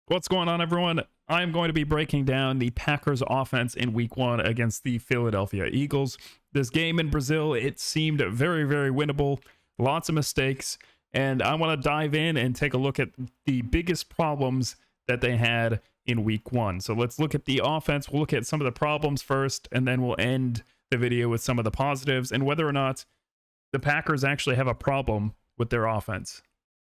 What's going on, everyone? I'm going to be breaking down the Packers offense in week 1 against the Philadelphia Eagles. This game in Brazil, it seemed very, very winnable, lots of mistakes, and I want to dive in and take a look at the biggest problems that they had in week 1. So let's look at the offense. We'll look at some of the problems first, and then we'll end the video with some of the positives and whether or not the Packers actually have a problem with their offense.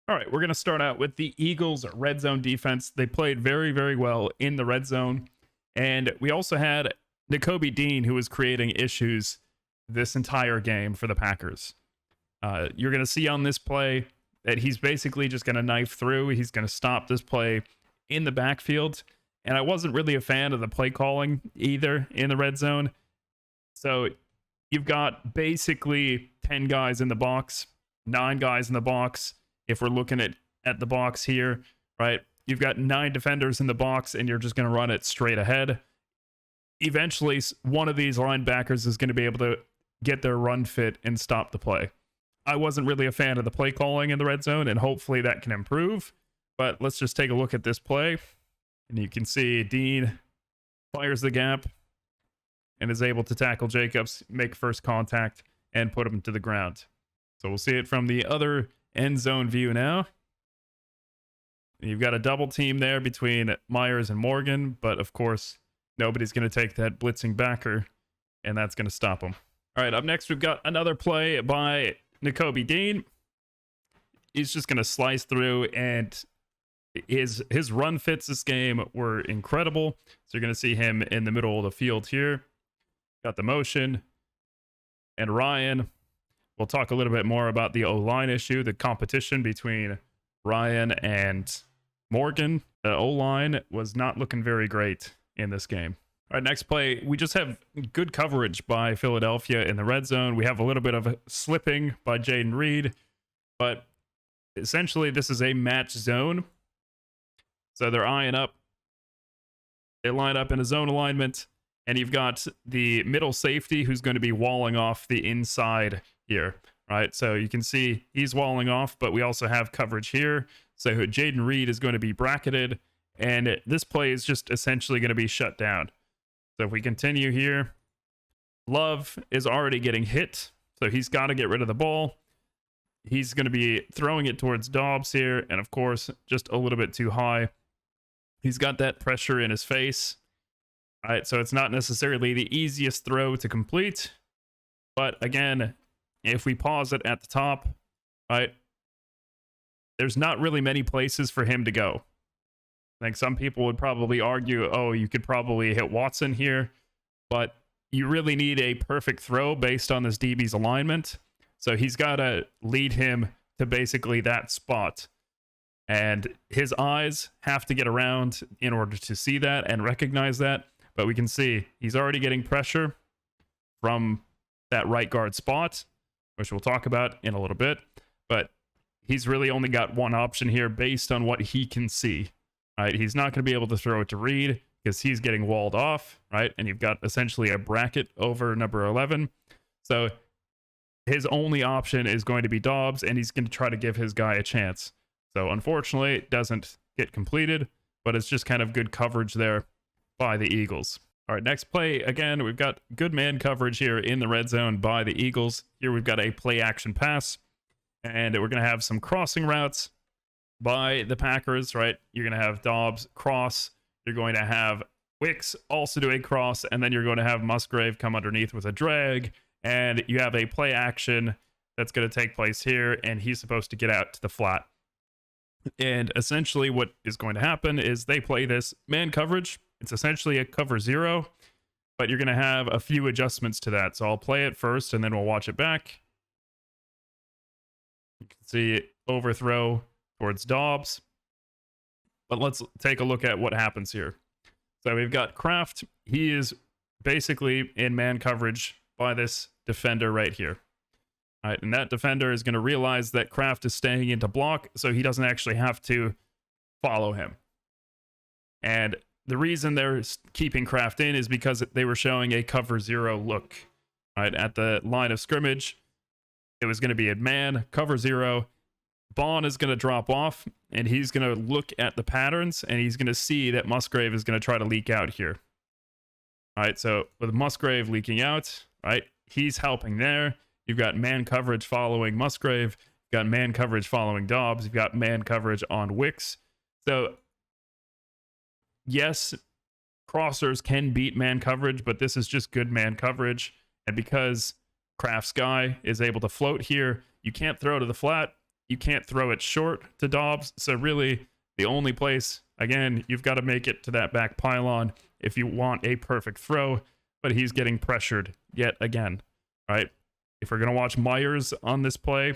All right, we're going to start out with the Eagles' red zone defense. They played very, very well in the red zone. And we also had Nakobe Dean, who was creating issues this entire game for the Packers. You're going to see on this play that he's basically just going to knife through. He's going to stop this play in the backfield. And I wasn't really a fan of the play calling either in the red zone. So you've got basically 10 guys in the box, 9 guys in the box. If we're looking at the box here, right, you've got 9 defenders in the box and you're just going to run it straight ahead. Eventually, one of these linebackers is going to be able to get their run fit and stop the play. I wasn't really a fan of the play calling in the red zone, and hopefully that can improve. But let's just take a look at this play. And you can see Dean fires the gap and is able to tackle Jacobs, make first contact, and put him to the ground. So we'll see it from the other end zone view now. You've got a double team there between Myers and Morgan, but of course, nobody's going to take that blitzing backer, and that's going to stop him. All right, up next, we've got another play by Nakobe Dean. He's just going to slice through, and his run fits this game were incredible. So you're going to see him in the middle of the field here. Got the motion, and Ryan. We'll talk a little bit more about the O-line issue, the competition between Ryan and Morgan. The O-line was not looking very great in this game. All right, next play. We just have good coverage by Philadelphia in the red zone. We have a little bit of slipping by Jaden Reed, but essentially this is a match zone. So they're eyeing up. They line up in a zone alignment, and you've got the middle safety who's going to be walling off the inside here, right? So you can see he's walling off, but we also have coverage here. So Jaden Reed is going to be bracketed, and this play is just essentially going to be shut down. So if we continue here, Love is already getting hit, so he's got to get rid of the ball. He's going to be throwing it towards Dobbs here, and of course, just a little bit too high. He's got that pressure in his face. All right, so it's not necessarily the easiest throw to complete, but again, if we pause it at the top, right, there's not really many places for him to go. I think some people would probably argue, oh, you could probably hit Watson here, but you really need a perfect throw based on this DB's alignment. So he's got to lead him to basically that spot. And his eyes have to get around in order to see that and recognize that. But we can see he's already getting pressure from that right guard spot, which we'll talk about in a little bit. But he's really only got one option here based on what he can see. Right? He's not going to be able to throw it to Reed because he's getting walled off, right? And you've got essentially a bracket over number 11. So his only option is going to be Dobbs, and he's going to try to give his guy a chance. So unfortunately, it doesn't get completed, but it's just kind of good coverage there by the Eagles. All right, next play. Again, we've got good man coverage here in the red zone by the Eagles. Here we've got a play action pass, and we're going to have some crossing routes by the Packers, right? You're going to have Dobbs cross. You're going to have Wicks also do a cross, and then you're going to have Musgrave come underneath with a drag, and you have a play action that's going to take place here, and he's supposed to get out to the flat. And essentially what is going to happen is they play this man coverage. It's essentially a cover 0, but you're going to have a few adjustments to that. So I'll play it first, and then we'll watch it back. You can see overthrow towards Dobbs. But let's take a look at what happens here. So we've got Kraft. He is basically in man coverage by this defender right here. All right, and that defender is going to realize that Kraft is staying into block, so he doesn't actually have to follow him. And the reason they're keeping Kraft in is because they were showing a cover 0 look. All right, at the line of scrimmage, it was going to be a man, cover 0, Bond is going to drop off, and he's going to look at the patterns, and he's going to see that Musgrave is going to try to leak out here. All right, so with Musgrave leaking out, right, he's helping there. You've got man coverage following Musgrave. You've got man coverage following Dobbs. You've got man coverage on Wicks. So, yes, crossers can beat man coverage, but this is just good man coverage. And because Kraft's guy is able to float here, you can't throw to the flat. You can't throw it short to Dobbs. So really, the only place, again, you've got to make it to that back pylon if you want a perfect throw. But he's getting pressured yet again, right? If we're going to watch Myers on this play,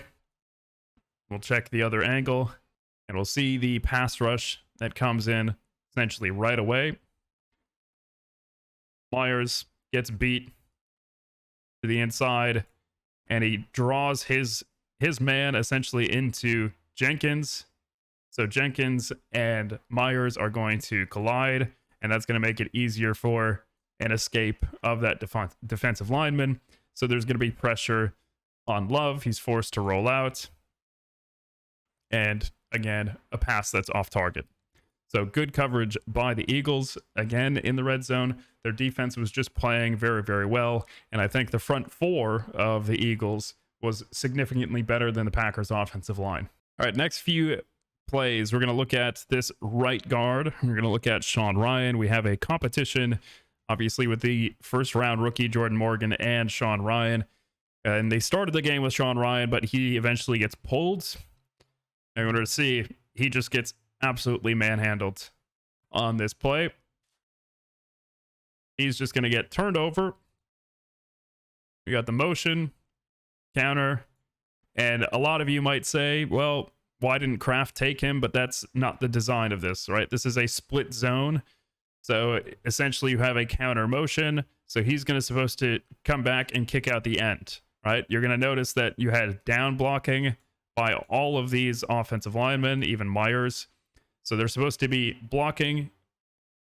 we'll check the other angle, and we'll see the pass rush that comes in essentially right away. Myers gets beat to the inside, and he draws his man essentially into Jenkins. So Jenkins and Myers are going to collide, and that's going to make it easier for an escape of that defensive lineman. So there's going to be pressure on Love. He's forced to roll out. And again, a pass that's off target. So good coverage by the Eagles. Again, in the red zone, their defense was just playing very, very well. And I think the front four of the Eagles was significantly better than the Packers' offensive line. All right, next few plays, we're going to look at this right guard. We're going to look at Sean Ryan. We have a competition, obviously, with the first-round rookie Jordan Morgan and Sean Ryan. And they started the game with Sean Ryan, but he eventually gets pulled. And we're going to see he just gets absolutely manhandled on this play. He's just going to get turned over. We got the motion, counter, and a lot of you might say, well, why didn't Kraft take him? But that's not the design of this, right? This is a split zone. So essentially you have a counter motion. So he's supposed to come back and kick out the end, right? You're going to notice that you had down blocking by all of these offensive linemen, even Myers. So they're supposed to be blocking.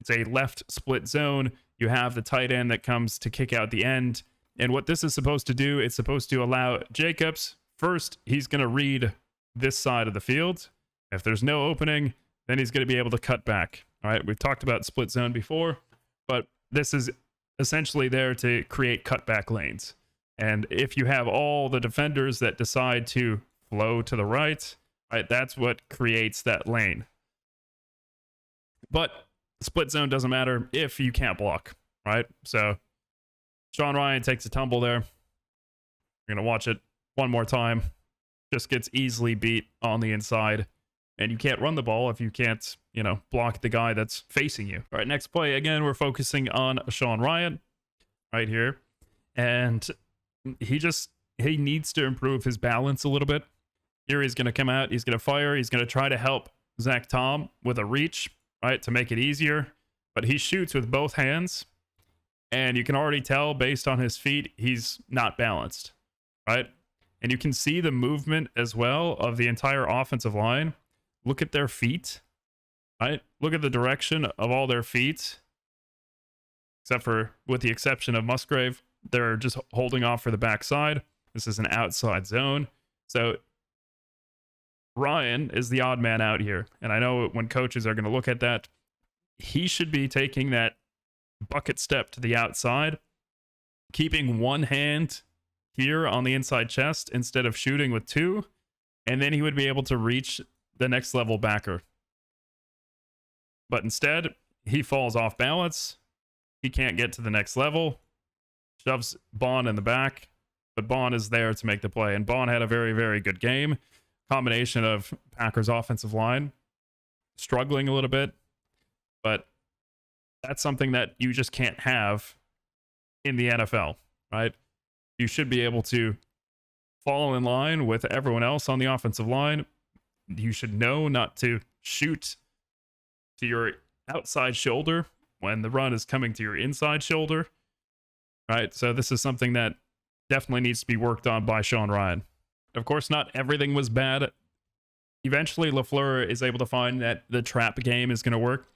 It's a left split zone. You have the tight end that comes to kick out the end. And what this is supposed to do, it's supposed to allow Jacobs, first, he's going to read this side of the field. If there's no opening, then he's going to be able to cut back. All right, we've talked about split zone before, but this is essentially there to create cutback lanes. And if you have all the defenders that decide to flow to the right, that's what creates that lane. But split zone doesn't matter if you can't block, right? So Sean Ryan takes a tumble there. We're going to watch it one more time. Just gets easily beat on the inside. And you can't run the ball if you can't, block the guy that's facing you. All right, next play. Again, we're focusing on Sean Ryan right here. And he needs to improve his balance a little bit. Here he's going to come out. He's going to fire. He's going to try to help Zach Tom with a reach, right, to make it easier. But he shoots with both hands. And you can already tell based on his feet, he's not balanced, right? And you can see the movement as well of the entire offensive line. Look at their feet, right? Look at the direction of all their feet. Except for, with the exception of Musgrave, they're just holding off for the backside. This is an outside zone. So Ryan is the odd man out here. And I know when coaches are going to look at that, he should be taking that bucket step to the outside, keeping one hand here on the inside chest instead of shooting with two, and then he would be able to reach the next level backer. But instead, he falls off balance. He can't get to the next level. Shoves Bond in the back, but Bond is there to make the play. And Bond had a very, very good game. Combination of Packers offensive line struggling a little bit, but that's something that you just can't have in the NFL, right? You should be able to fall in line with everyone else on the offensive line. You should know not to shoot to your outside shoulder when the run is coming to your inside shoulder, right? So this is something that definitely needs to be worked on by Sean Ryan. Of course, not everything was bad. Eventually, LaFleur is able to find that the trap game is going to work.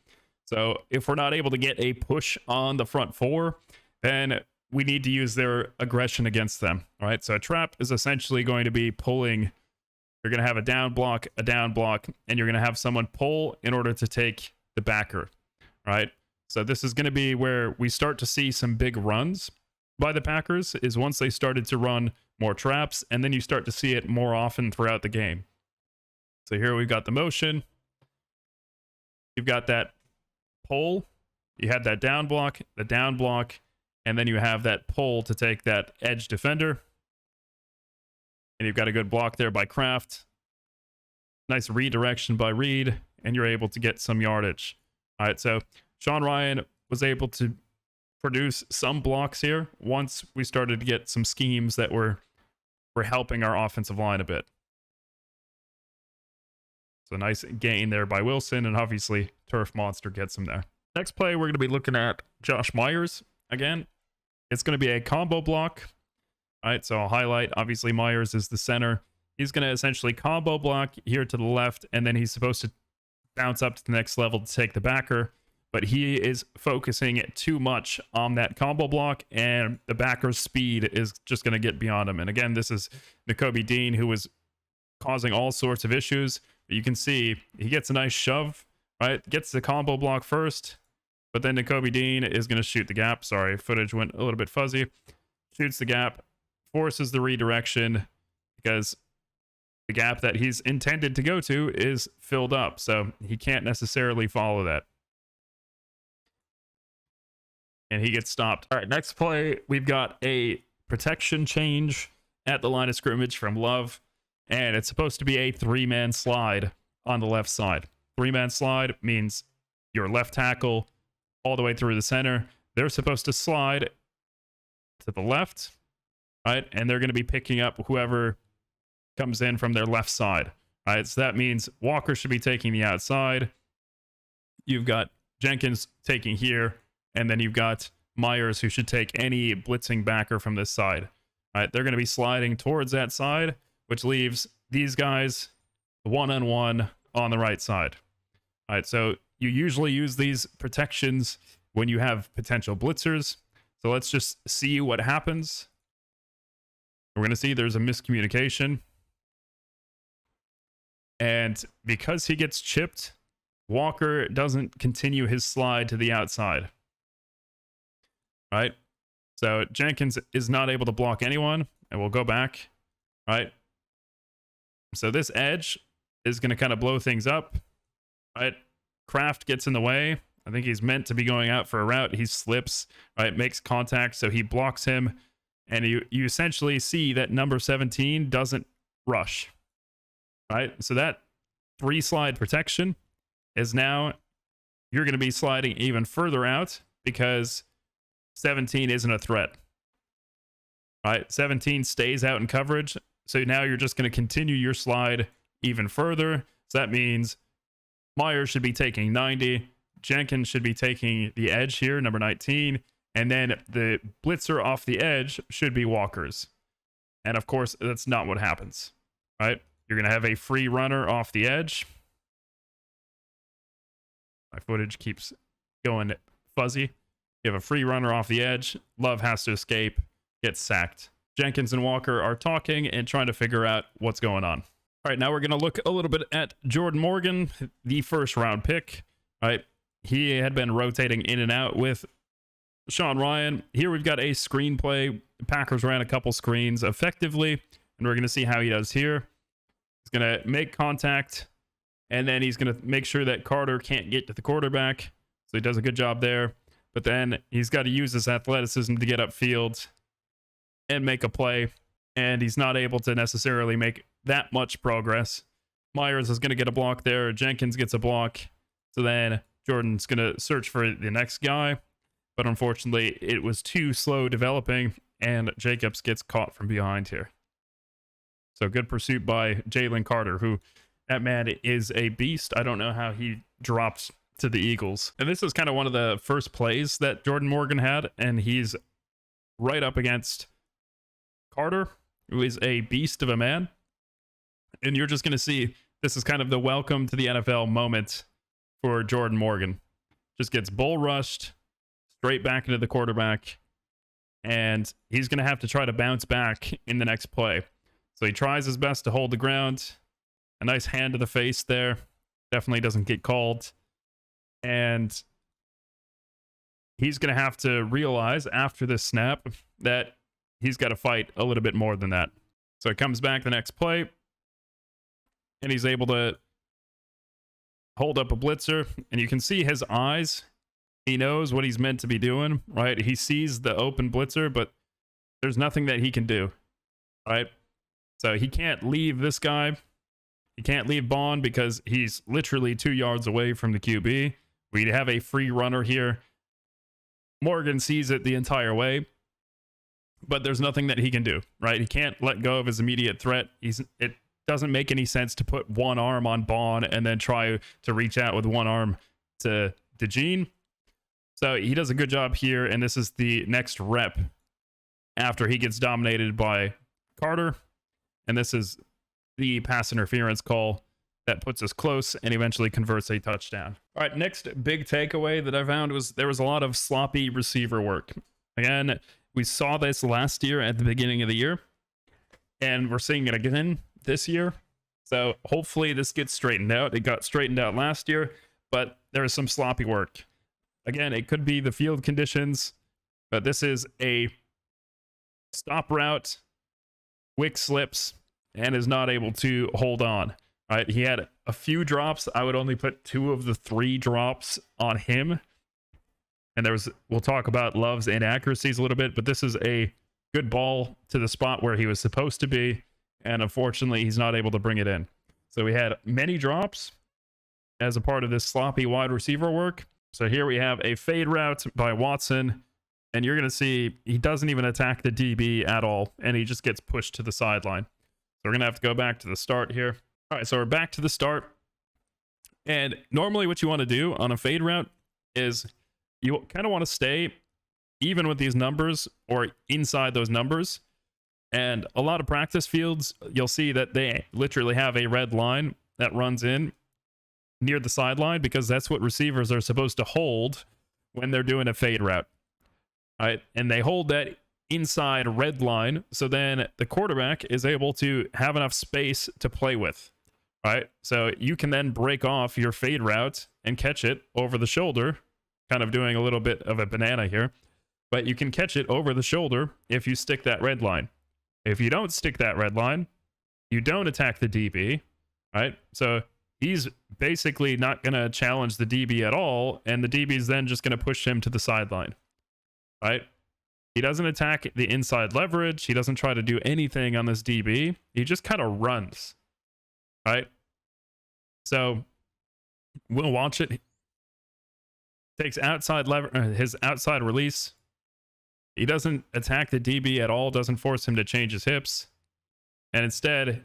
So if we're not able to get a push on the front four, then we need to use their aggression against them. All right. So a trap is essentially going to be pulling You're going to have a down block, and you're going to have someone pull in order to take the backer, right? So this is going to be where we start to see some big runs by the Packers, is once they started to run more traps, and then you start to see it more often throughout the game. So here we've got the motion. You've got that pull. You had that down block, and then you have that pull to take that edge defender. And you've got a good block there by Kraft. Nice redirection by Reed, and you're able to get some yardage. All right, so Sean Ryan was able to produce some blocks here once we started to get some schemes that were helping our offensive line a bit. So nice gain there by Wilson, and obviously Turf Monster gets him there. Next play, we're going to be looking at Josh Myers again. It's going to be a combo block. All right, so I'll highlight, obviously Myers is the center. He's going to essentially combo block here to the left, and then he's supposed to bounce up to the next level to take the backer. But he is focusing too much on that combo block, and the backer's speed is just going to get beyond him. And again, this is Nakobe Dean, who was causing all sorts of issues. But you can see he gets a nice shove, right? Gets the combo block first, but then Nakobe Dean is going to shoot the gap. Sorry, footage went a little bit fuzzy. Shoots the gap, forces the redirection because the gap that he's intended to go to is filled up, so he can't necessarily follow that. And he gets stopped. All right, next play, we've got a protection change at the line of scrimmage from Love, and it's supposed to be a 3-man slide on the left side. 3-man slide means your left tackle all the way through the center. They're supposed to slide to the left, right? And they're going to be picking up whoever comes in from their left side, right? So that means Walker should be taking the outside. You've got Jenkins taking here, and then you've got Myers, who should take any blitzing backer from this side. All right, they're going to be sliding towards that side, which leaves these guys one-on-one on the right side. All right, so you usually use these protections when you have potential blitzers. So let's just see what happens. We're going to see there's a miscommunication. And because he gets chipped, Walker doesn't continue his slide to the outside. Right? So Jenkins is not able to block anyone, and we'll go back. Right? So this edge is going to kind of blow things up. Right? Kraft gets in the way. I think he's meant to be going out for a route. He slips, right? Makes contact, so he blocks him. And you essentially see that number 17 doesn't rush. Right? So that 3-slide protection is now, you're going to be sliding even further out because 17 isn't a threat. Right? 17 stays out in coverage. So now you're just going to continue your slide even further. So that means Myers should be taking 90. Jenkins should be taking the edge here, number 19. And then the blitzer off the edge should be Walker's. And of course, that's not what happens. Right? You're going to have a free runner off the edge. My footage keeps going fuzzy. You have a free runner off the edge. Love has to escape, gets sacked. Jenkins and Walker are talking and trying to figure out what's going on. All right, now we're going to look a little bit at Jordan Morgan, the first-round pick. All right, he had been rotating in and out with Sean Ryan. Here we've got a screenplay. The Packers ran a couple screens effectively, and we're going to see how he does here. He's going to make contact, and then he's going to make sure that Carter can't get to the quarterback. So he does a good job there. But then he's got to use his athleticism to get upfield and make a play. And he's not able to necessarily make that much progress. Myers is going to get a block there. Jenkins gets a block. So then Jordan's going to search for the next guy. But unfortunately, it was too slow developing, and Jacobs gets caught from behind here. So good pursuit by Jalen Carter, who, that man is a beast. I don't know how he drops to the Eagles. And this is kind of one of the first plays that Jordan Morgan had, and he's right up against Carter, who is a beast of a man. And you're just going to see this is kind of the welcome to the NFL moment for Jordan Morgan. Just gets bull rushed straight back into the quarterback, and he's going to have to try to bounce back in the next play. So he tries his best to hold the ground, A nice hand to the face there. Definitely doesn't get called. And he's going to have to realize after this snap that he's got to fight a little bit more than that. So it comes back the next play, and he's able to hold up a blitzer, and you can see his eyes. He knows what he's meant to be doing, right? He sees the open blitzer, but there's nothing that he can do, right? So he can't leave this guy. He can't leave Bond because he's literally 2 yards away from the QB. We have a free runner here. Morgan sees it the entire way, but there's nothing that he can do, right? He can't let go of his immediate threat. It doesn't make any sense to put one arm on Bond and then try to reach out with one arm to DeJean. So he does a good job here, and this is the next rep after he gets dominated by Carter. And this is the pass interference call that puts us close and eventually converts a touchdown. All right, next big takeaway that I found was there was a lot of sloppy receiver work. Again, we saw this last year at the beginning of the year, and we're seeing it again this year. So hopefully this gets straightened out. It got straightened out last year, but there is some sloppy work. Again, it could be the field conditions, but this is a stop route. Wick slips and is not able to hold on. Right? He had a few drops. I would only put 2 of the 3 drops on him. And we'll talk about Love's inaccuracies a little bit, but this is a good ball to the spot where he was supposed to be. And unfortunately, he's not able to bring it in. So we had many drops as a part of this sloppy wide receiver work. So here we have a fade route by Watson, and you're going to see he doesn't even attack the DB at all, and he just gets pushed to the sideline. So we're going to have to go back to the start here. All right, so we're back to the start. And normally what you want to do on a fade route is you kind of want to stay even with these numbers or inside those numbers. And a lot of practice fields, you'll see that they literally have a red line that runs in near the sideline because that's what receivers are supposed to hold when they're doing a fade route. All right, and they hold that inside red line, so then the quarterback is able to have enough space to play with. Right, so you can then break off your fade route and catch it over the shoulder, kind of doing a little bit of a banana here, but you can catch it over the shoulder if you stick that red line. If you don't stick that red line, you don't attack the DB, right? So he's basically not going to challenge the DB at all, and the DB is then just going to push him to the sideline, right? He doesn't attack the inside leverage. He doesn't try to do anything on this DB. He just kind of runs, right? So we'll watch it. Takes outside his outside release. He doesn't attack the DB at all, doesn't force him to change his hips, and instead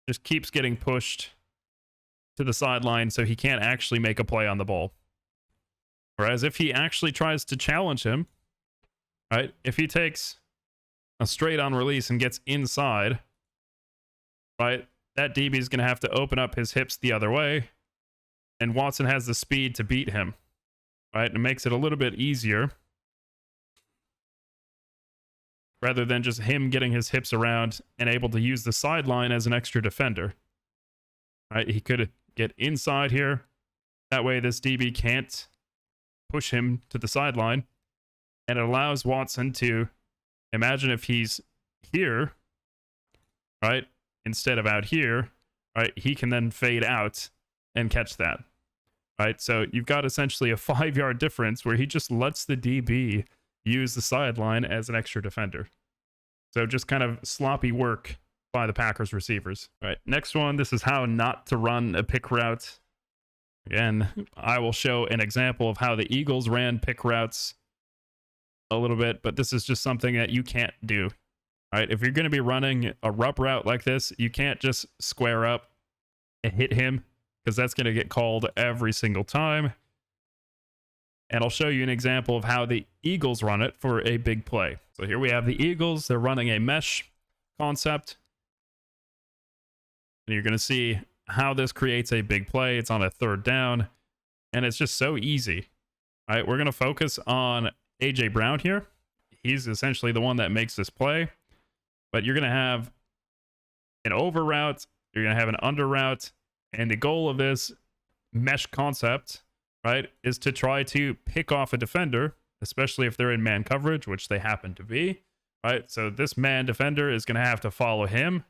just keeps getting pushed to the sideline so he can't actually make a play on the ball. Whereas if he actually tries to challenge him, right, if he takes a straight on release and gets inside, right, that DB is going to have to open up his hips the other way, and Watson has the speed to beat him, right? It makes it a little bit easier rather than just him getting his hips around and able to use the sideline as an extra defender, right? He could get inside here. That way this DB can't push him to the sideline, and it allows Watson to imagine if he's here, right, instead of out here, right, he can then fade out and catch that, right? So you've got essentially a 5-yard difference where he just lets the DB use the sideline as an extra defender. So just kind of sloppy work by the Packers receivers. All right, next one, this is how not to run a pick route. Again, I will show an example of how the Eagles ran pick routes a little bit, but this is just something that you can't do. All right, if you're going to be running a rup route like this, you can't just square up and hit him because that's going to get called every single time. And I'll show you an example of how the Eagles run it for a big play. So here we have the Eagles. They're running a mesh concept. And you're going to see how this creates a big play. It's on a 3rd down, and it's just so easy. All right, we're going to focus on A.J. Brown here. He's essentially the one that makes this play. But you're going to have an over route. You're going to have an under route. And the goal of this mesh concept, right, is to try to pick off a defender, especially if they're in man coverage, which they happen to be, right? So this man defender is going to have to follow him,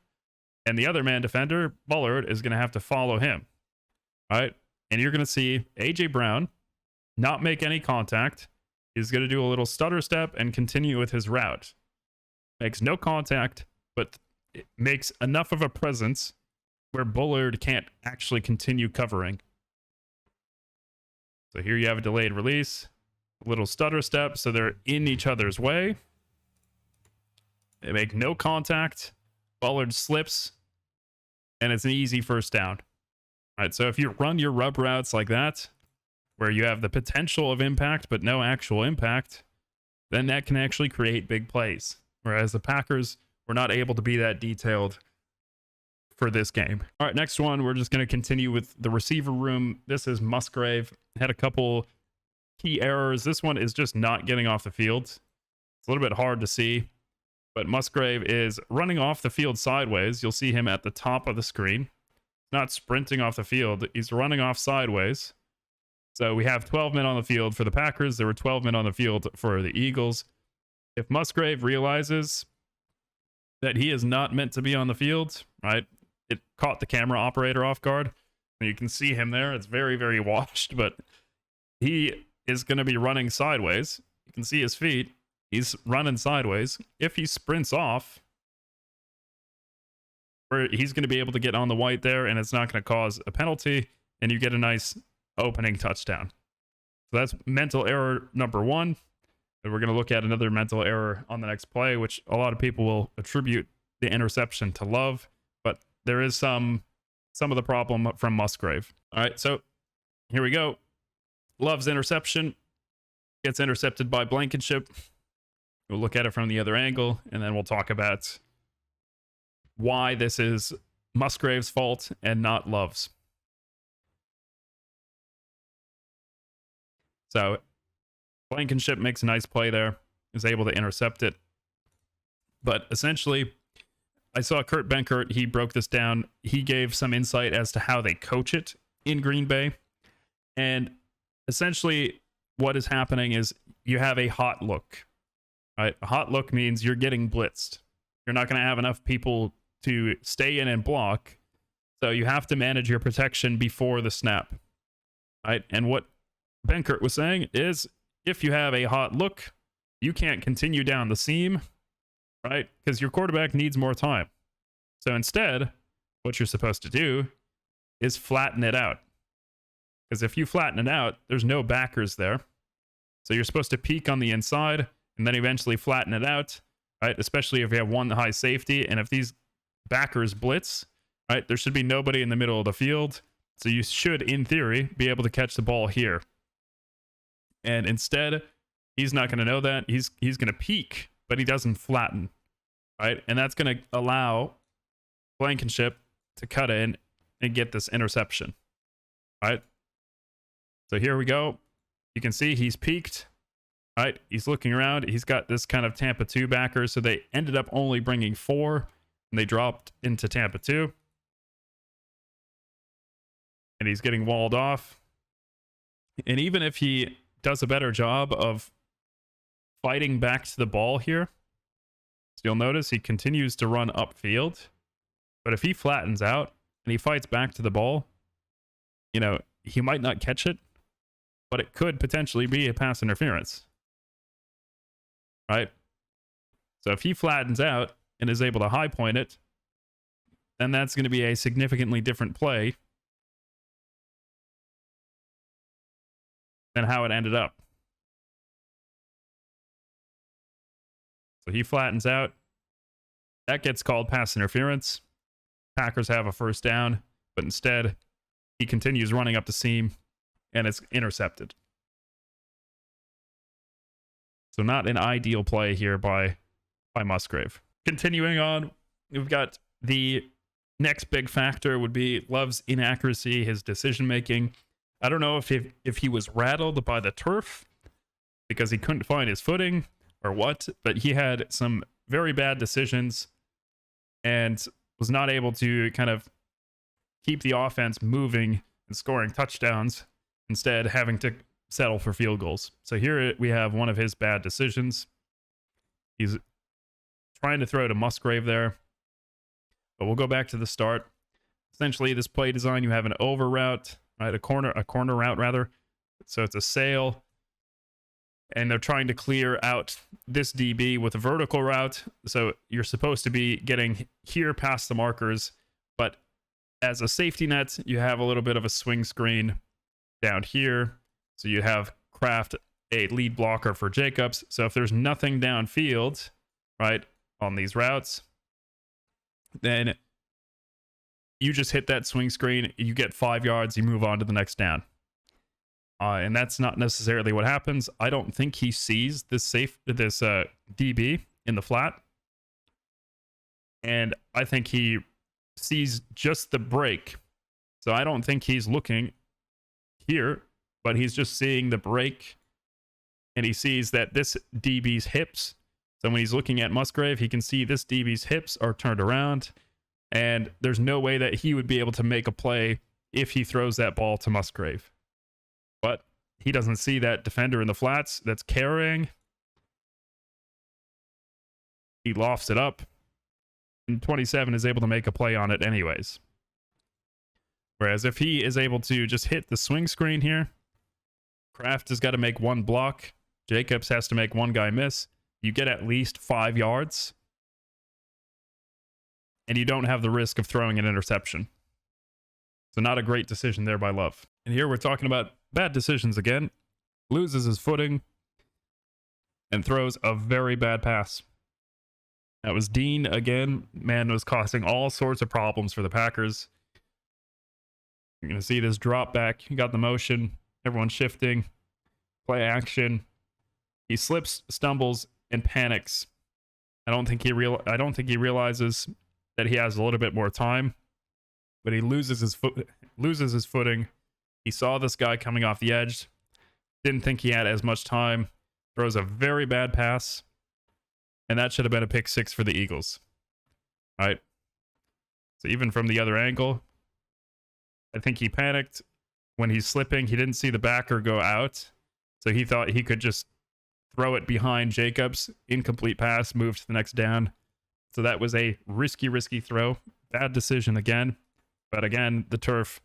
and the other man defender, Bullard, is going to have to follow him, right? And you're going to see AJ Brown not make any contact. He's going to do a little stutter step and continue with his route. Makes no contact, but it makes enough of a presence where Bullard can't actually continue covering. So here you have a delayed release, a little stutter step, so they're in each other's way. They make no contact. Bullard slips, and it's an easy first down. All right, so if you run your rub routes like that, where you have the potential of impact but no actual impact, then that can actually create big plays. Whereas the Packers were not able to be that detailed for this game. All right, next one, we're just going to continue with the receiver room. This is Musgrave. Had a couple key errors. This one is just not getting off the field. It's a little bit hard to see, but Musgrave is running off the field sideways. You'll see him at the top of the screen. Not sprinting off the field. He's running off sideways. So we have 12 men on the field for the Packers. There were 12 men on the field for the Eagles. If Musgrave realizes that he is not meant to be on the field, right? It caught the camera operator off guard. And you can see him there. It's very, very washed, but he is going to be running sideways. You can see his feet. He's running sideways. If he sprints off, he's going to be able to get on the white there, and it's not going to cause a penalty, and you get a nice opening touchdown. So that's mental error number one. And we're going to look at another mental error on the next play, which a lot of people will attribute the interception to Love, but there is some of the problem from Musgrave. All right, so here we go. Love's interception gets intercepted by Blankenship. We'll look at it from the other angle, and then we'll talk about why this is Musgrave's fault and not Love's. So Blankenship makes a nice play there, is able to intercept it. But essentially, I saw Kurt Benkert, he broke this down. He gave some insight as to how they coach it in Green Bay. And essentially, what is happening is you have a hot look. Right? A hot look means you're getting blitzed. You're not going to have enough people to stay in and block. So you have to manage your protection before the snap. Right? And what Benkert was saying is, if you have a hot look, you can't continue down the seam, right? Because your quarterback needs more time. So instead, what you're supposed to do is flatten it out. Because if you flatten it out, there's no backers there. So you're supposed to peak on the inside and then eventually flatten it out, right? Especially if you have one high safety. And if these backers blitz, right, there should be nobody in the middle of the field. So you should, in theory, be able to catch the ball here. And instead, he's not going to know that. He's going to peak, but he doesn't flatten, right? And that's going to allow Blankenship to cut in and get this interception, right? So here we go. You can see he's peaked, right? He's looking around. He's got this kind of Tampa 2 backer, so they ended up only bringing 4, and they dropped into Tampa 2. And he's getting walled off. And even if he does a better job of fighting back to the ball here, so you'll notice he continues to run upfield. But if he flattens out and he fights back to the ball, you know, he might not catch it, but it could potentially be a pass interference, right? So if he flattens out and is able to high point it, then that's going to be a significantly different play than how it ended up. So he flattens out. That gets called pass interference. Packers have a first down, but instead he continues running up the seam and it's intercepted. So not an ideal play here by Musgrave. Continuing on, we've got the next big factor would be Love's inaccuracy, his decision making. I don't know if he was rattled by the turf because he couldn't find his footing or what, but he had some very bad decisions and was not able to kind of keep the offense moving and scoring touchdowns, instead having to settle for field goals. So here we have one of his bad decisions. He's trying to throw to Musgrave there, but we'll go back to the start. Essentially, this play design, you have an over route, right? A corner route rather. So it's a sail, and they're trying to clear out this DB with a vertical route. So you're supposed to be getting here past the markers, but as a safety net, you have a little bit of a swing screen down here. So you have Kraft, a lead blocker for Jacobs. So if there's nothing downfield, right, on these routes, then you just hit that swing screen, you get 5 yards, you move on to the next down. And that's not necessarily what happens. I don't think he sees this DB in the flat. And I think he sees just the break. So I don't think he's looking here, but he's just seeing the break. And he sees that this DB's hips. So when he's looking at Musgrave, he can see this DB's hips are turned around. And there's no way that he would be able to make a play if he throws that ball to Musgrave. But he doesn't see that defender in the flats that's carrying. He lofts it up. And 27 is able to make a play on it anyways. Whereas if he is able to just hit the swing screen here, Kraft has got to make one block. Jacobs has to make one guy miss. You get at least 5 yards. And you don't have the risk of throwing an interception. So not a great decision there by Love. And here we're talking about bad decisions again. Loses his footing and throws a very bad pass. That was Dean again. Man, was causing all sorts of problems for the Packers. You're going to see this drop back. You got the motion. Everyone's shifting. Play action. He slips, stumbles, and panics. I don't think he realizes that he has a little bit more time, but he loses his footing. He saw this guy coming off the edge. Didn't think he had as much time. Throws a very bad pass. And that should have been a pick 6 for the Eagles. All right. So even from the other angle, I think he panicked when he's slipping. He didn't see the backer go out. So he thought he could just throw it behind Jacobs. Incomplete pass, move to the next down. So that was a risky throw. Bad decision again. But again, the turf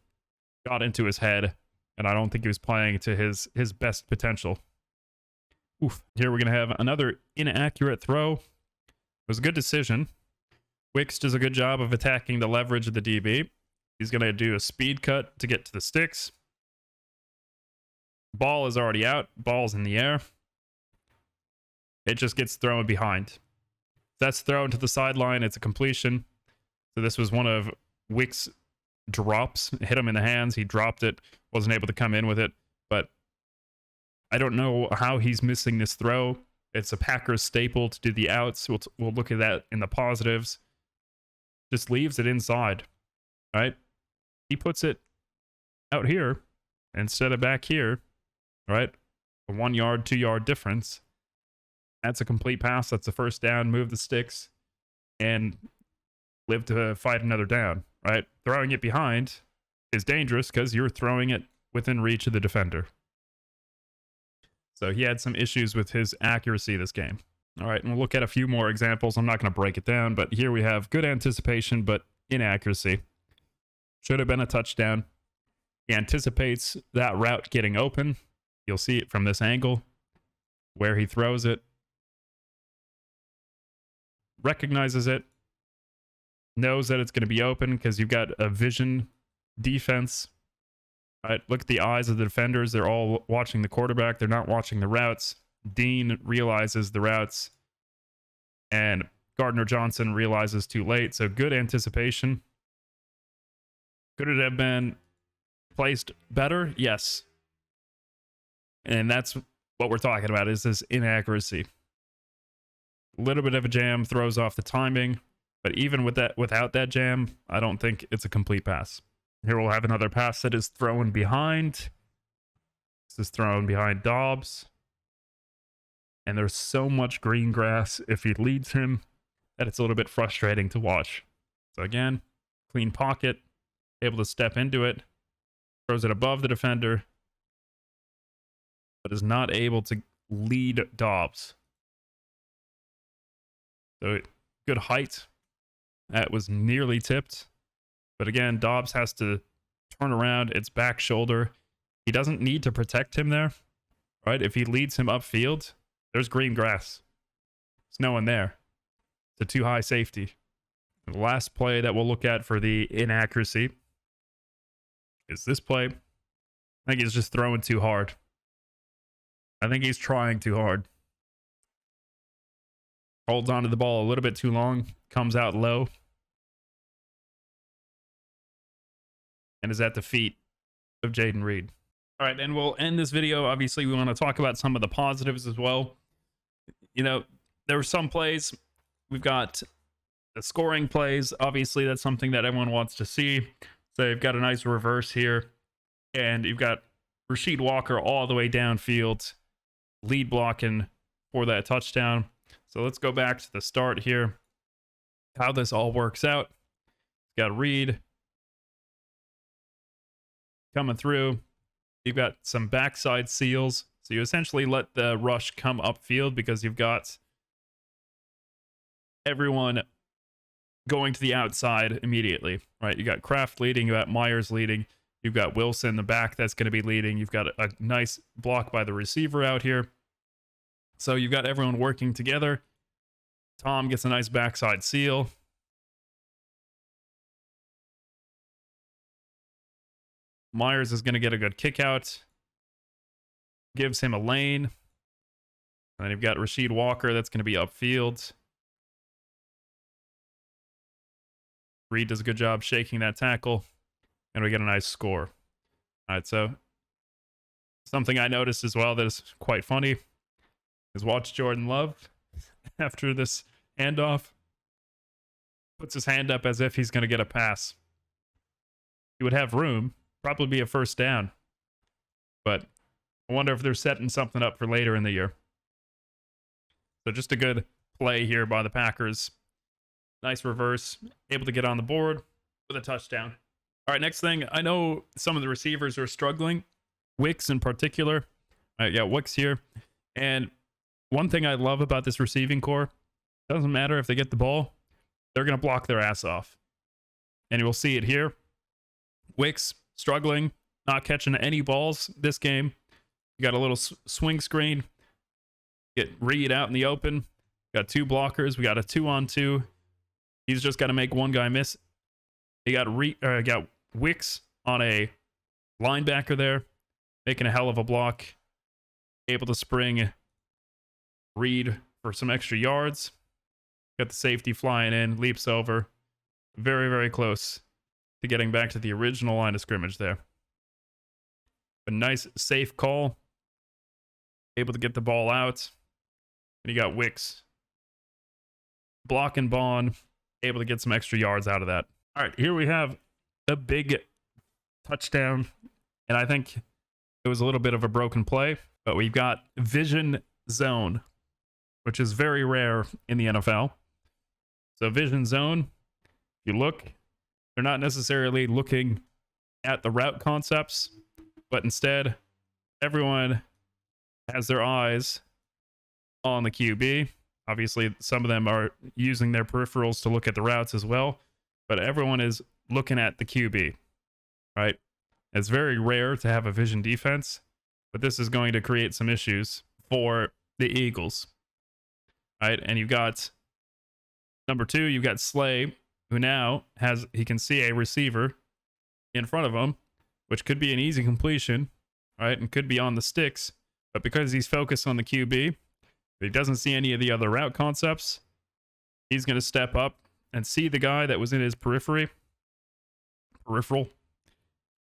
got into his head. And I don't think he was playing to his best potential. Oof. Here we're going to have another inaccurate throw. It was a good decision. Wicks does a good job of attacking the leverage of the DB. He's going to do a speed cut to get to the sticks. Ball is already out. Ball's in the air. It just gets thrown behind. That's thrown to the sideline. It's a completion. So this was one of Wicks' drops. It hit him in the hands. He dropped it. Wasn't able to come in with it. But I don't know how he's missing this throw. It's a Packers staple to do the outs. We'll look at that in the positives. Just leaves it inside. Right? He puts it out here instead of back here. Right? A 1 yard, 2 yard difference. That's a complete pass. That's a first down. Move the sticks and live to fight another down. Right? Throwing it behind is dangerous because you're throwing it within reach of the defender. So he had some issues with his accuracy this game. All right, and we'll look at a few more examples. I'm not going to break it down, but here we have good anticipation, but inaccuracy. Should have been a touchdown. He anticipates that route getting open. You'll see it from this angle where he throws it. Recognizes it. Knows that it's going to be open because you've got a vision defense. Right, look at the eyes of the defenders. They're all watching the quarterback. They're not watching the routes. Dean realizes the routes. And Gardner Johnson realizes too late. So good anticipation. Could it have been placed better? Yes. And that's what we're talking about, is this inaccuracy. A little bit of a jam throws off the timing. But even without that jam, I don't think it's a complete pass. Here we'll have another pass that is thrown behind. This is thrown behind Dobbs. And there's so much green grass if he leads him that it's a little bit frustrating to watch. So again, clean pocket. able to step into it, throws it above the defender, but is not able to lead Dobbs. So good height. That was nearly tipped. But again, Dobbs has to turn around its back shoulder. He doesn't need to protect him there, right? If he leads him upfield, there's green grass. There's no one there. It's a too high safety. And the last play that we'll look at for the inaccuracy is this play. I think he's just throwing too hard. I think he's trying too hard. Holds onto the ball a little bit too long, comes out low, and is at the feet of Jayden Reed. All right, and we'll end this video. Obviously, we want to talk about some of the positives as well. You know, there were some plays. We've got the scoring plays. Obviously, that's something that everyone wants to see. So you've got a nice reverse here, and you've got Rasheed Walker all the way downfield, lead blocking for that touchdown. So let's go back to the start here, how this all works out. Got Reed coming through. You've got some backside seals. So you essentially let the rush come upfield because you've got everyone going to the outside immediately, right? You got Kraft leading, you got Myers leading, you've got Wilson in the back that's going to be leading. You've got a nice block by the receiver out here. So you've got everyone working together. Tom gets a nice backside seal. Myers is going to get a good kick out. Gives him a lane. And then you've got Rasheed Walker that's going to be upfield. Reed does a good job shaking that tackle. And we get a nice score. All right, so something I noticed as well that is quite funny is watch Jordan Love after this handoff. Puts his hand up as if he's going to get a pass. He would have room. Probably be a first down. But I wonder if they're setting something up for later in the year. So just a good play here by the Packers. Nice reverse. Able to get on the board with a touchdown. All right, next thing. I know some of the receivers are struggling. Wicks in particular. All right, yeah, Wicks here. And one thing I love about this receiving core, doesn't matter if they get the ball, they're going to block their ass off. And you will see it here. Wicks struggling, not catching any balls this game. You got a little swing screen. Get Reed out in the open. Got two blockers. We got a 2-on-2. He's just got to make one guy miss. He got Wicks on a linebacker there, making a hell of a block. Able to spring Reed for some extra yards. Got the safety flying in, leaps over. Very, very close to getting back to the original line of scrimmage there. A nice, safe call. Able to get the ball out. And you got Wicks blocking Bond. Able to get some extra yards out of that. All right, here we have a big touchdown. And I think it was a little bit of a broken play. But we've got vision zone, which is very rare in the NFL. So vision zone, if you look, they're not necessarily looking at the route concepts, but instead, everyone has their eyes on the QB. Obviously, some of them are using their peripherals to look at the routes as well, but everyone is looking at the QB, right? It's very rare to have a vision defense, but this is going to create some issues for the Eagles, right? And you've got number 2, you've got Slay, who now he can see a receiver in front of him, which could be an easy completion, right? And could be on the sticks, but because he's focused on the QB, he doesn't see any of the other route concepts. He's going to step up and see the guy that was in his peripheral,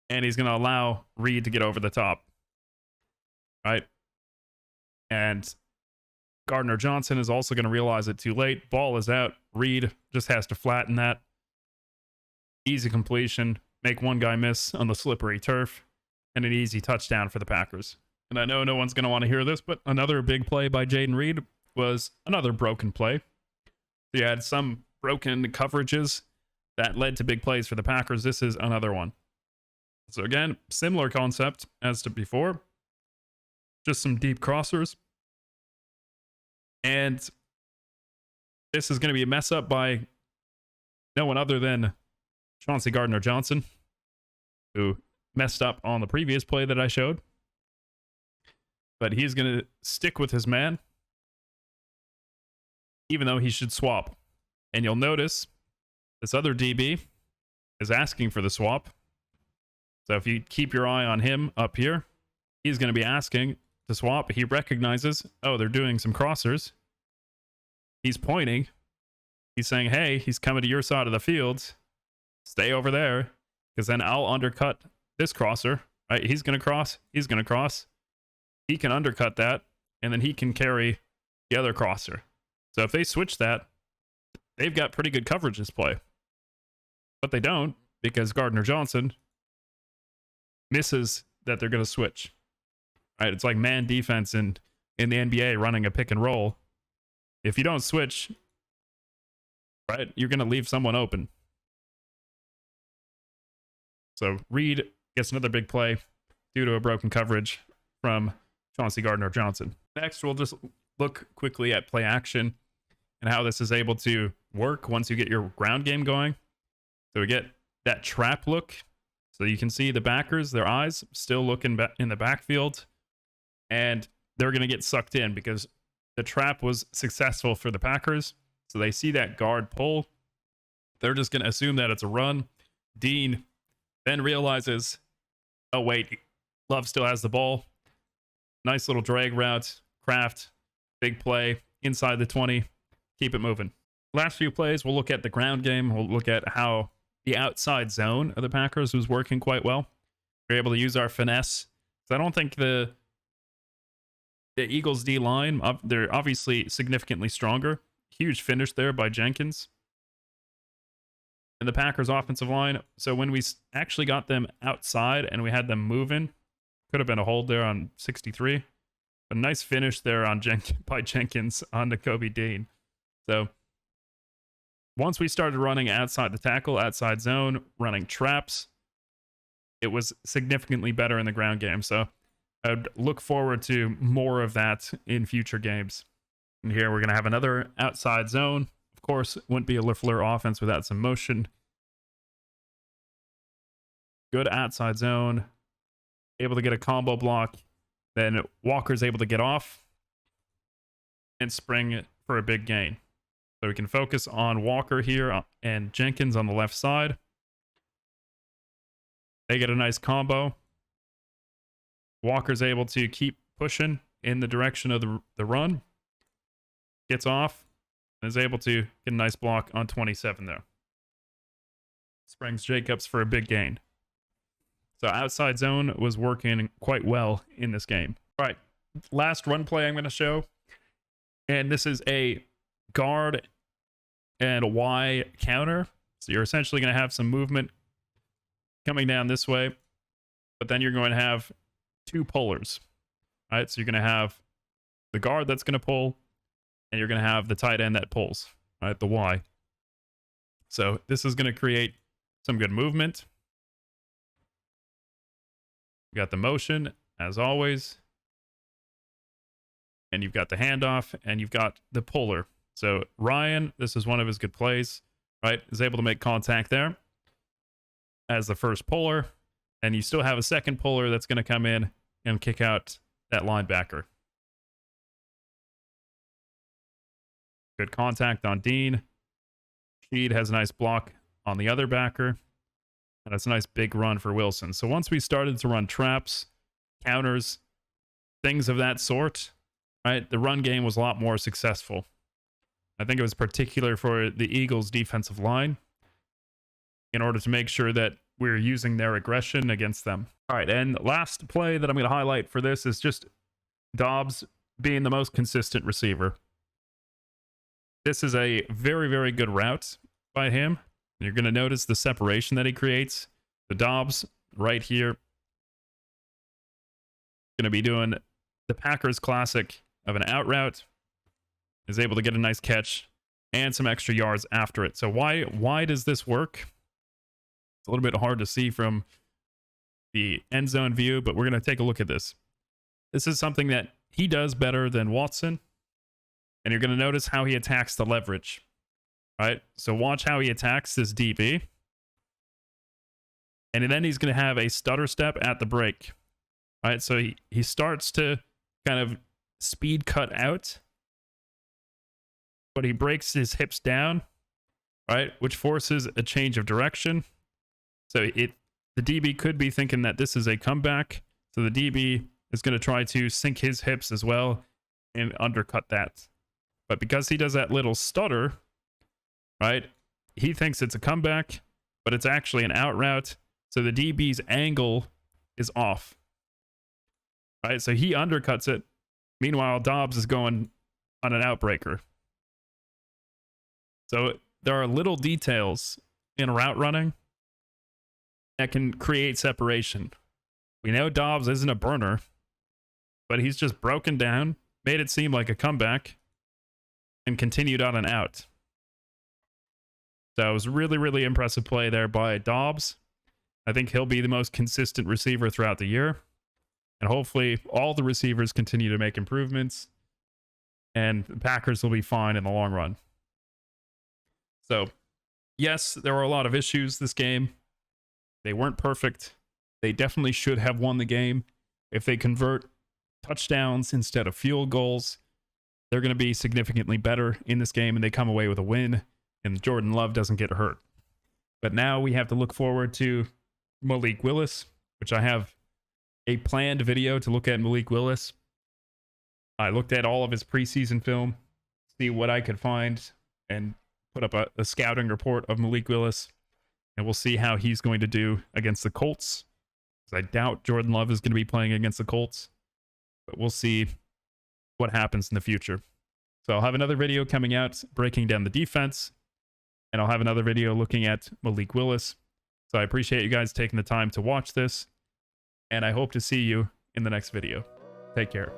and he's going to allow Reed to get over the top, right? And Gardner Johnson is also going to realize it too late. Ball is out. Reed just has to flatten that. Easy completion. Make one guy miss on the slippery turf. And an easy touchdown for the Packers. And I know no one's going to want to hear this, but another big play by Jayden Reed was another broken play. He had some broken coverages that led to big plays for the Packers. This is another one. So again, similar concept as to before. Just some deep crossers. And this is going to be a mess up by no one other than Chauncey Gardner-Johnson, who messed up on the previous play that I showed. But he's going to stick with his man, even though he should swap. And you'll notice this other DB is asking for the swap. So if you keep your eye on him up here, he's going to be asking to swap. He recognizes, oh, they're doing some crossers. He's pointing. He's saying, hey, he's coming to your side of the field. Stay over there, because then I'll undercut this crosser. Right? He's going to cross. He's going to cross. He can undercut that, and then he can carry the other crosser. So if they switch that, they've got pretty good coverage this play. But they don't, because Gardner-Johnson misses that they're going to switch. Right? It's like man defense in the NBA running a pick and roll. If you don't switch, right, you're going to leave someone open. So Reed gets another big play due to a broken coverage from Chauncey Gardner-Johnson. Next, we'll just look quickly at play action and how this is able to work once you get your ground game going. So we get that trap look. So you can see the backers, their eyes still looking in the backfield, and they're going to get sucked in because the trap was successful for the Packers. So they see that guard pull. They're just going to assume that it's a run. Dean then realizes, oh, wait, Love still has the ball. Nice little drag route. Kraft, big play, inside the 20. Keep it moving. Last few plays, we'll look at the ground game. We'll look at how the outside zone of the Packers was working quite well. We're able to use our finesse. So I don't think the Eagles D-line, they're obviously significantly stronger. Huge finish there by Jenkins. And the Packers offensive line, so when we actually got them outside and we had them moving, could have been a hold there on 63. But nice finish there on by Jenkins on Nakobe Dean. So once we started running outside the tackle, outside zone, running traps, it was significantly better in the ground game. So I'd look forward to more of that in future games. And here we're going to have another outside zone. Of course, it wouldn't be a LaFleur offense without some motion. Good outside zone. Able to get a combo block. Then Walker's able to get off and spring for a big gain. So we can focus on Walker here and Jenkins on the left side. They get a nice combo. Walker's able to keep pushing in the direction of the run. Gets off and is able to get a nice block on 27 there. Springs Jacobs for a big gain. So outside zone was working quite well in this game. All right, last run play I'm going to show. And this is a guard and a Y counter. So you're essentially going to have some movement coming down this way. But then you're going to have two pullers. All right, so you're going to have the guard that's going to pull, and you're going to have the tight end that pulls, right, the Y. So this is going to create some good movement. You got the motion, as always. And you've got the handoff, and you've got the puller. So Ryan, this is one of his good plays, right, is able to make contact there as the first puller. And you still have a second puller that's going to come in and kick out that linebacker. Good contact on Dean. Sheed has a nice block on the other backer. And it's a nice big run for Wilson. So once we started to run traps, counters, things of that sort, right, the run game was a lot more successful. I think it was particular for the Eagles' defensive line in order to make sure that we're using their aggression against them. All right, and last play that I'm going to highlight for this is just Dobbs being the most consistent receiver. This is a very, very good route by him. You're going to notice the separation that he creates. The Dobbs right here going to be doing the Packers classic of an out route. Is able to get a nice catch and some extra yards after it. So why does this work? It's a little bit hard to see from the end zone view, but we're going to take a look at this. This is something that he does better than Watson, and you're going to notice how he attacks the leverage. Right? So watch how he attacks this DB. And then he's going to have a stutter step at the break. Right? So he starts to kind of speed cut out, but he breaks his hips down, right? Which forces a change of direction. So the DB could be thinking that this is a comeback. So the DB is going to try to sink his hips as well and undercut that. But because he does that little stutter, right, he thinks it's a comeback, but it's actually an out route. So the DB's angle is off. Right, so he undercuts it. Meanwhile, Dobbs is going on an outbreaker. So there are little details in route running that can create separation. We know Dobbs isn't a burner, but he's just broken down, made it seem like a comeback, and continued on an out. So it was really, really impressive play there by Dobbs. I think he'll be the most consistent receiver throughout the year. And hopefully all the receivers continue to make improvements, and the Packers will be fine in the long run. So, yes, there were a lot of issues this game. They weren't perfect. They definitely should have won the game. If they convert touchdowns instead of field goals, they're going to be significantly better in this game, and they come away with a win, and Jordan Love doesn't get hurt. But now we have to look forward to Malik Willis, which I have a planned video to look at Malik Willis. I looked at all of his preseason film, see what I could find, and put up a scouting report of Malik Willis, and we'll see how he's going to do against the Colts. I doubt Jordan Love is going to be playing against the Colts, but we'll see what happens in the future. So I'll have another video coming out breaking down the defense, and I'll have another video looking at Malik Willis. So I appreciate you guys taking the time to watch this, and I hope to see you in the next video. Take care.